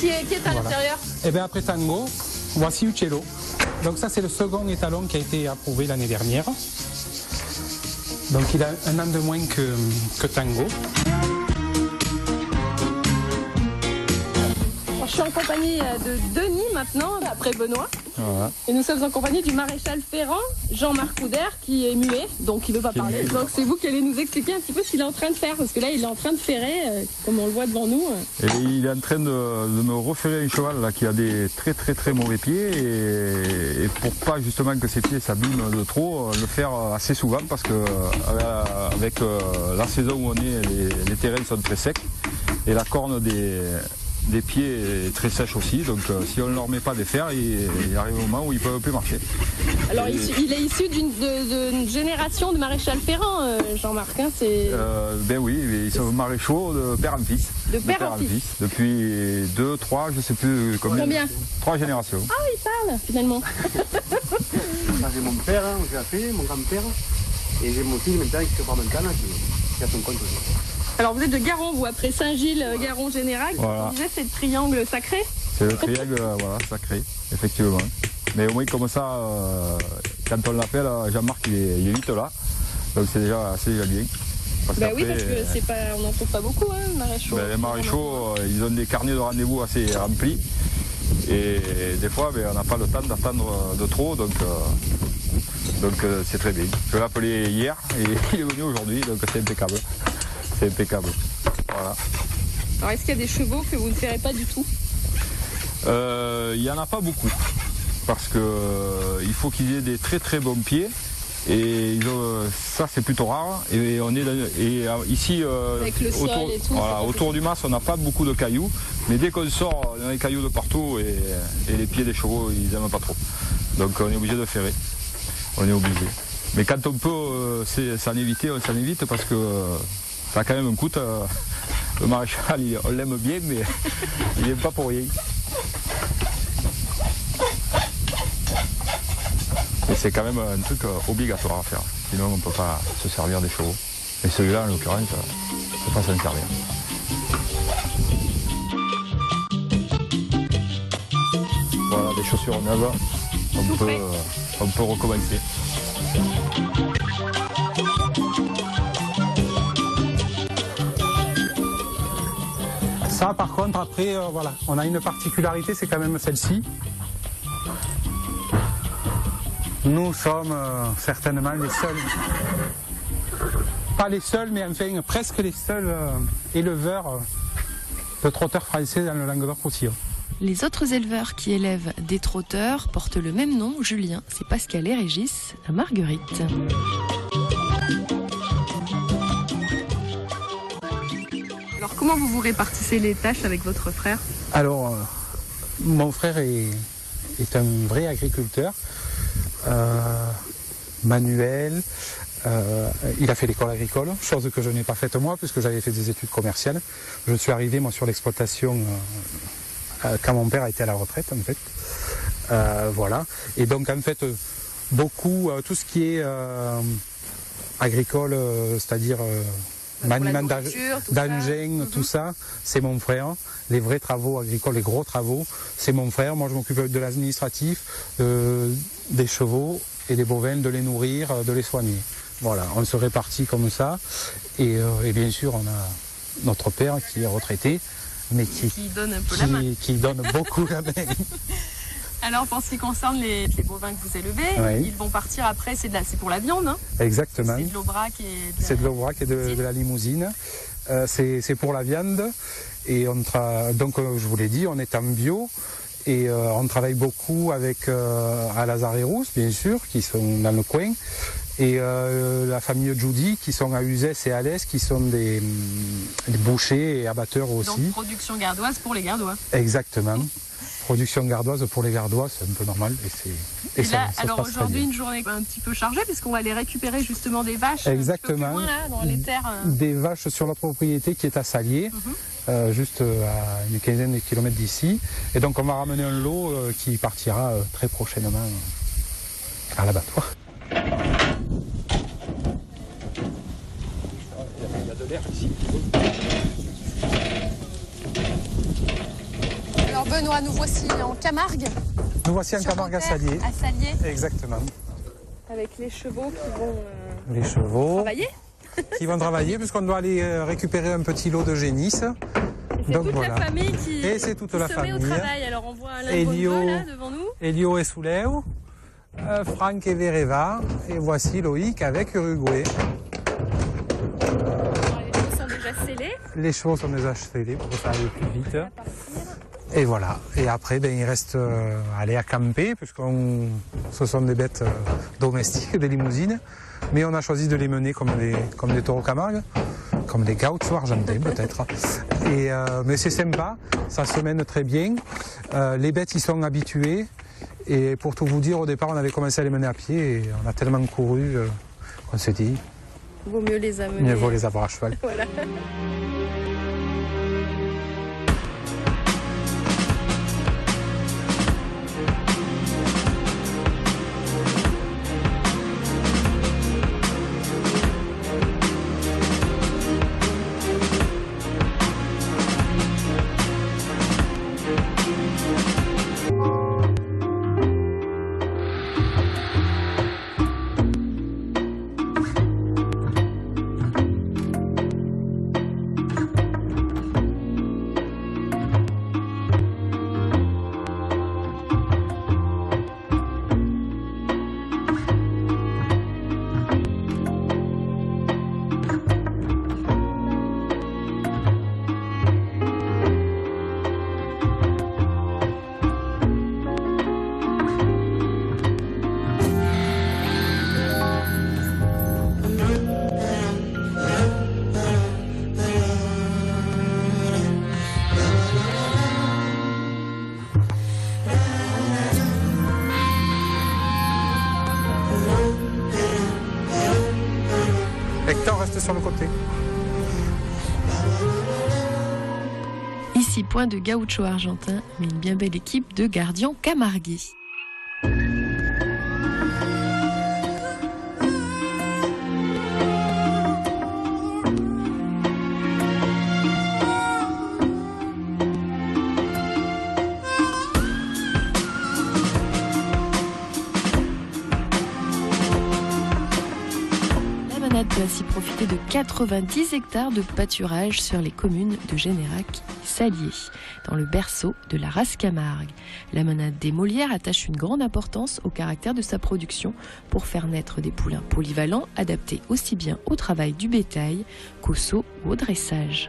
qui est à l'intérieur? Et bien après Tango, voici Uccello. Donc ça c'est le second étalon qui a été approuvé l'année dernière. Donc il a un an de moins que Tango. Je suis en compagnie de Denis maintenant, après Benoît. Voilà. Et nous sommes en compagnie du maréchal Ferrand, Jean-Marc Couder, qui est muet, donc il ne veut pas parler. Donc c'est vous qui allez nous expliquer un petit peu ce qu'il est en train de faire, parce que là il est en train de ferrer, comme on le voit devant nous. Et il est en train de me referrer un cheval là, qui a des très mauvais pieds et pour pas justement que ses pieds s'abîment de trop, le faire assez souvent parce que avec la saison où on est, les terrains sont très secs et la corne des pieds est très sèche aussi, donc si on ne leur met pas des fers, il arrive un moment où ils ne peuvent plus marcher. Alors il est issu d'une génération de maréchal Ferrand, Jean-Marc, hein, c'est... Ben oui, ils sont maréchaux de père en fils. De père en fils. Depuis 2, 3, je ne sais plus combien 3 générations. Ah oui, il parle finalement. J'ai mon père, j'ai fait, mon grand-père, et j'ai mon fils maintenant qui se forme maintenant, qui a son compte aussi. Alors vous êtes de Garon, vous, après Saint-Gilles, Garon-Générac, voilà. On disait c'est le triangle sacré. C'est le triangle voilà, sacré, effectivement. Mais au moins comme ça, quand on l'appelle, Jean-Marc il est vite là, donc c'est déjà bien. Parce oui, parce que on n'en trouve pas beaucoup, hein, les maréchaux. Les maréchaux, ils ont des carnets de rendez-vous assez remplis, et des fois on n'a pas le temps d'attendre de trop, donc c'est très bien. Je l'ai appelé hier, et il est venu aujourd'hui, donc c'est impeccable. C'est impeccable. Voilà. Alors est-ce qu'il y a des chevaux que vous ne ferez pas du tout? Il n'y en a pas beaucoup. Parce qu'il faut qu'ils aient des très bons pieds. Et ça c'est plutôt rare. Et on est ici avec le sol et tout, voilà, autour du mas on n'a pas beaucoup de cailloux. Mais dès qu'on sort, il y a des cailloux de partout et les pieds des chevaux ils n'aiment pas trop. Donc on est obligé de ferrer. On est obligé. Mais quand on peut s'en éviter, on s'en évite parce que ça a quand même un coût. Le maréchal, on l'aime bien, mais il n'aime pas pour rien. Et c'est quand même un truc obligatoire à faire. Sinon, on ne peut pas se servir des chevaux. Et celui-là, en l'occurrence, on ne peut pas s'en servir. Voilà, des chaussures neuves. On peut recommencer. Ça, par contre, après, voilà, on a une particularité, c'est quand même celle-ci. Nous sommes certainement les seuls, pas les seuls, mais enfin presque les seuls éleveurs de trotteurs français dans le Languedoc-Roussillon. Les autres éleveurs qui élèvent des trotteurs portent le même nom, Julien. C'est Pascal et Régis à Marguerite. Alors comment vous répartissez les tâches avec votre frère? Alors, mon frère est un vrai agriculteur, manuel. Il a fait l'école agricole, chose que je n'ai pas faite moi, puisque j'avais fait des études commerciales. Je suis arrivé moi sur l'exploitation quand mon père a été à la retraite en fait. Voilà. Et donc en fait beaucoup tout ce qui est agricole, c'est-à-dire maniement d'engins, tout ça, c'est mon frère. Les vrais travaux agricoles, les gros travaux, c'est mon frère. Moi je m'occupe de l'administratif, des chevaux et des bovins, de les nourrir, de les soigner. Voilà, on se répartit comme ça. Et bien sûr, on a notre père qui est retraité, mais qui donne un peu la main. Qui donne beaucoup la main. Alors, pour ce qui concerne les bovins que vous élevez, oui, ils vont partir après, c'est pour la viande, hein? Exactement. C'est de l'aubrac et c'est de l'aubrac et de la limousine. C'est pour la viande. Et donc, je vous l'ai dit, on est en bio. Et on travaille beaucoup avec à Lazare et Rousse, bien sûr, qui sont dans le coin. Et la famille Judy, qui sont à Uzès et à l'Est, qui sont des bouchers et abatteurs aussi. Donc production gardoise pour les Gardois. Exactement. Production gardoise pour les Gardois, c'est un peu normal. Et là, alors aujourd'hui, une journée un petit peu chargée, puisqu'on va aller récupérer justement des vaches. Exactement. Un peu plus loin, là, dans les terres. Des vaches sur la propriété qui est à Salier, juste à une quinzaine de kilomètres d'ici. Et donc on va ramener un lot qui partira très prochainement à l'abattoir. Alors Benoît, nous voici en Camargue. Nous voici en sur Camargue à Nanterre, Salier. À Salier. Exactement. Avec les chevaux qui vont Les chevaux travailler. qui vont travailler puisqu'on doit aller récupérer un petit lot de génisses. C'est Donc toute voilà. la famille qui, Et c'est toute qui la se met au famille. travail. Alors on voit Alain Elio. Bonneveux là devant nous. Elio et Souleu, Franck et Vereva, et voici Loïc avec Uruguay. Alors, les chevaux sont déjà scellés. Les chevaux sont déjà scellés pour que ça aille plus vite. On va partir. Et voilà. Et après, il reste aller à camper, puisque ce sont des bêtes domestiques, des limousines. Mais on a choisi de les mener comme des taureaux Camargue, comme des gauchos argentins peut-être. Mais c'est sympa, ça se mène très bien. Les bêtes y sont habituées. Et pour tout vous dire, au départ, on avait commencé à les mener à pied et on a tellement couru qu'on s'est dit, Vaut mieux les amener. mieux vaut les avoir à cheval. Voilà. Hector reste sur le côté. Ici, point de gaucho argentin, mais une bien belle équipe de gardiens camarguais. Peut ainsi profiter de 90 hectares de pâturage sur les communes de Générac et Salier, dans le berceau de la race Camargue. La manade des Molières attache une grande importance au caractère de sa production pour faire naître des poulains polyvalents adaptés aussi bien au travail du bétail qu'au saut ou au dressage.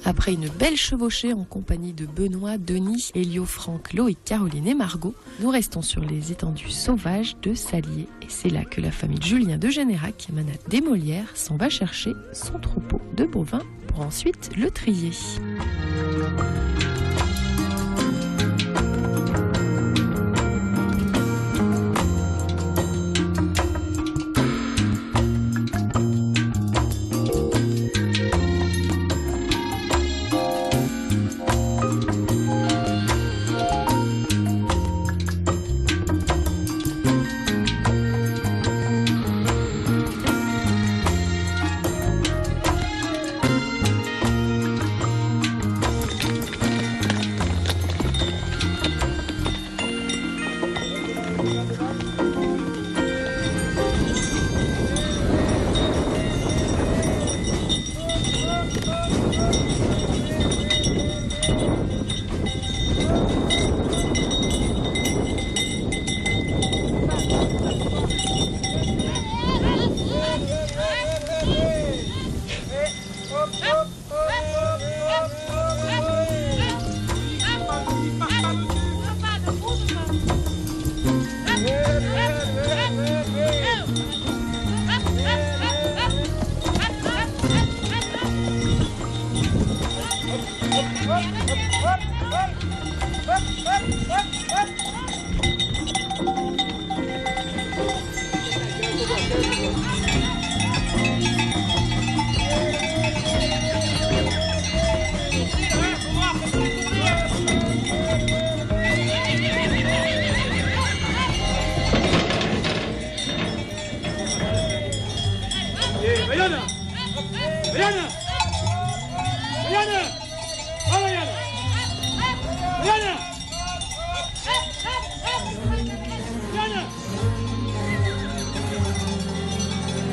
Après une belle chevauchée en compagnie de Benoît, Denis, Elio, Franck, Loïc, Caroline et Margot, nous restons sur les étendues sauvages de Salier. Et c'est là que la famille Julien de Générac, manade des Molières, s'en va chercher son troupeau de bovins pour ensuite le trier.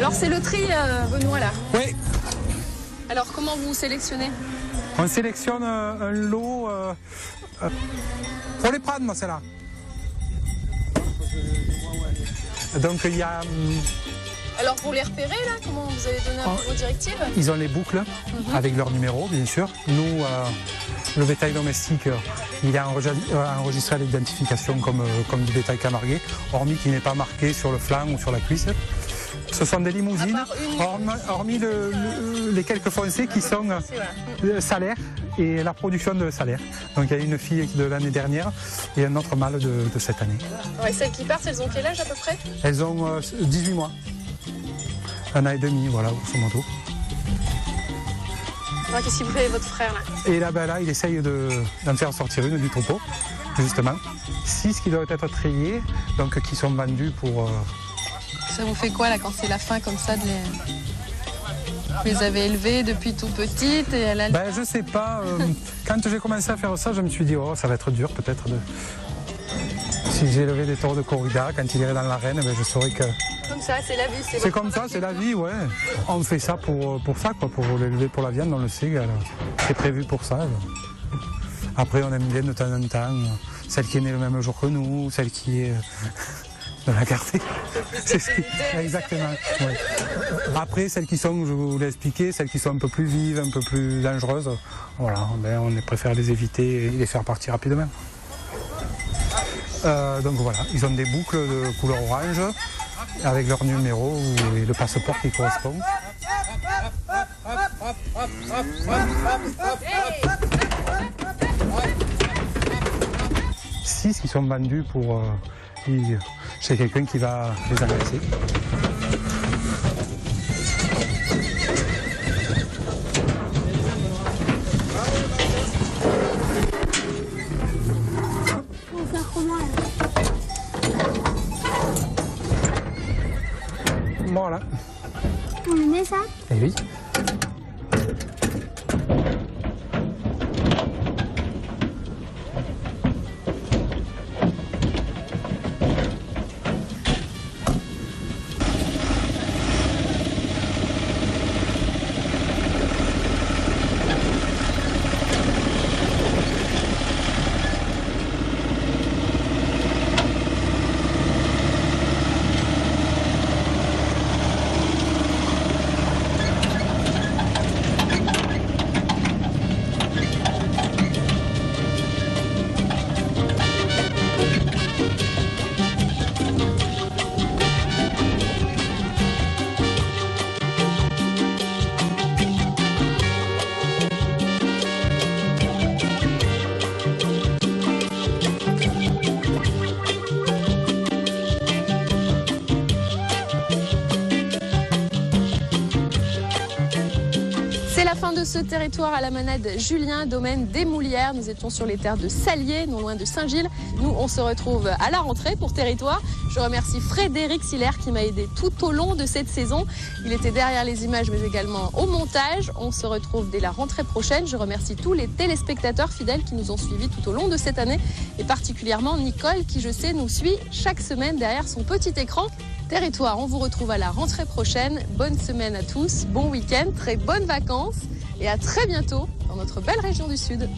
Alors c'est le tri, Benoît, là. Oui, Alors comment vous sélectionnez? on sélectionne un lot pour les prendre, moi, celle-là. Donc il y a... Alors pour les repérer, là, comment vous avez donné un peu vos directives? Ils ont les boucles avec leur numéro, bien sûr. Nous, le bétail domestique, il est enregistré à l'identification comme du bétail camarguais, hormis qu'il n'est pas marqué sur le flanc ou sur la cuisse. Ce sont des limousines, hormis les quelques foncés qui sont salaires et la production de salaire. Donc il y a une fille de l'année dernière et un autre mâle de cette année. Ouais, celles qui partent, elles ont quel âge à peu près? Elles ont 18 mois. 1 an et demi, voilà, grosso modo. Alors, qu'est-ce qu'il vous fait votre frère là? Et là, il essaye d'en faire sortir une du troupeau, justement. 6 qui doivent être triés, donc qui sont vendus pour... Ça vous fait quoi là quand c'est la fin comme ça de les... Vous les avez élevées depuis tout petite et elle a... Je sais pas. Quand j'ai commencé à faire ça, je me suis dit, oh, ça va être dur peut-être. Si j'ai élevé des taureaux de corrida, quand il irait dans l'arène, je saurais que... Comme ça, c'est la vie. C'est comme ça, c'est la vie, ouais. On fait ça pour ça, quoi, pour l'élever pour la viande, on le sait, c'est prévu pour ça. Après, on aime bien de temps en temps celle qui est née le même jour que nous, celle qui est de la garder. Exactement. Ouais. Après, celles qui sont, je vous l'ai expliqué, celles qui sont un peu plus vives, un peu plus dangereuses, voilà, on préfère les éviter et les faire partir rapidement. Donc voilà, ils ont des boucles de couleur orange avec leur numéro et le passeport qui correspond. Six qui sont vendus pour chez quelqu'un qui va les engraisser. Voilà. On met ça? Eh oui. C'est la fin de ce territoire à la manade Julien, domaine des Moulières. Nous étions sur les terres de Salier, non loin de Saint-Gilles. Nous, on se retrouve à la rentrée pour Territoire. Je remercie Frédéric Siller qui m'a aidé tout au long de cette saison. Il était derrière les images, mais également au montage. On se retrouve dès la rentrée prochaine. Je remercie tous les téléspectateurs fidèles qui nous ont suivis tout au long de cette année, et particulièrement Nicole qui, je sais, nous suit chaque semaine derrière son petit écran. Territoire, on vous retrouve à la rentrée prochaine. Bonne semaine à tous, bon week-end, très bonnes vacances et à très bientôt dans notre belle région du Sud.